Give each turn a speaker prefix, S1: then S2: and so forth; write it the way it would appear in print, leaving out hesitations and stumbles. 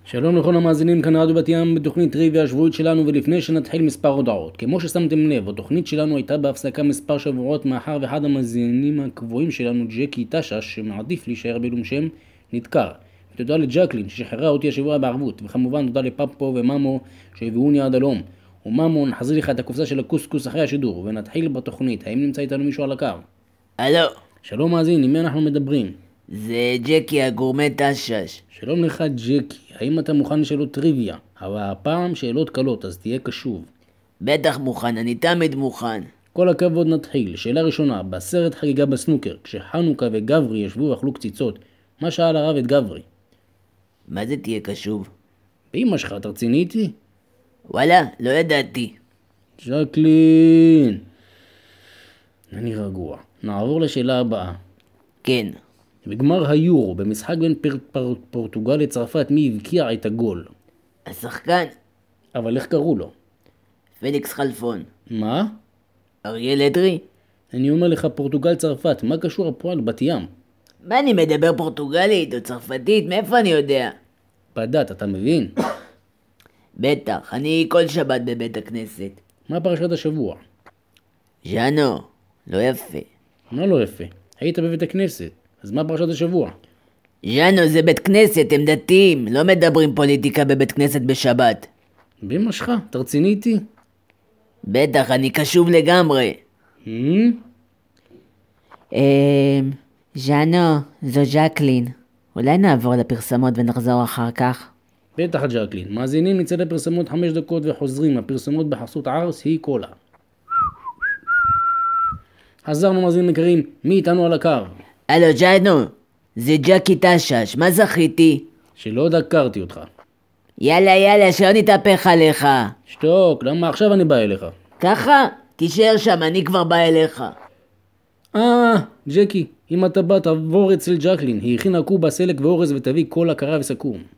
S1: שלום לכל המאזינים, כאן רדיו בת ים בתוכנית טריוויה השבועית שלנו, ולפני שנתחיל מספר הודעות. כמו ששמתם לב, התוכנית שלנו הייתה בהפסקה מספר שבועות מאחר ואחד המאזינים הקבועים שלנו, ג'קי טשש, שמעדיף להישאר בעילום שם, נדקר. ותודה לג'קלין ששחררה אותי השבוע בערבות, וכמובן תודה לפפו וממו שהביאוני עד הלום. וממו, נחזיר לך את הקופסה של הקוסקוס אחרי השידור, ונתחיל בתוכנית. האם נמצא איתנו מישהו על הקו?
S2: הלו.
S1: שלום מאזין, עם מי אנחנו מדברים?
S2: זה ג'קי הגורמה טשש.
S1: שלום לך ג'קי, האם אתה מוכן לשאלות טריוויה? אבל הפעם שאלות קלות, אז תהיה קשוב.
S2: בטח מוכן, אני תמיד מוכן.
S1: כל הכבוד, נתחיל. שאלה ראשונה, בסרט חגיגה בסנוקר, כשחנוכה וגברי ישבו ואכלו קציצות, מה שאל הרב את גברי?
S2: מה זה תהיה קשוב?
S1: באמא שלך, אתה רציני איתי?
S2: וואלה, לא ידעתי.
S1: ז'קלין. אני רגוע. נעבור לשאלה הבאה.
S2: כן.
S1: בגמר היורו, במשחק בין פורטוגל לצרפת, מי הבקיע את הגול?
S2: השחקן?
S1: אבל איך קראו לו?
S2: פליקס חלפון.
S1: מה?
S2: אריאל אדרי?
S1: אני אומר לך פורטוגל צרפת, מה קשור הפועל בת ים?
S2: מה, אני מדבר פורטוגלית או צרפתית? מאיפה אני יודע?
S1: פדת, אתה מבין?
S2: בטח, אני כל שבת בבית הכנסת.
S1: מה פרשת השבוע?
S2: ז'אנו, לא יפה.
S1: מה לא יפה? היית בבית הכנסת, אז מה פרשת השבוע?
S2: ז'אנו, זה בית כנסת, הם דתיים, לא מדברים פוליטיקה בבית כנסת בשבת.
S1: באמא שלך, אתה רציני איתי?
S2: בטח, אני קשוב לגמרי. ז'אנו, זו ז'קלין. אולי נעבור לפרסמות ונחזור אחר כך?
S1: בטח ג'קלין, מאזינים נצא לפרסמות 5 דקות וחוזרים, הפרסמות בחסות ערס היא קולה. חזרנו מאזינים יקרים, מי איתנו על הקו?
S2: הלו ז'אנו, זה ג'קי טשש, מה זכיתי?
S1: שלא דקרתי אותך.
S2: יאללה, שלא נתהפך עליך.
S1: שתוק, למה עכשיו אני בא אליך?
S2: ככה? תישאר שם, אני כבר בא אליך.
S1: ג'קי, אם אתה בא תעבור אצל ג'קלין, היא הכינה קובה, סלק ואורז ותביא כל הקרה וסכו"ם.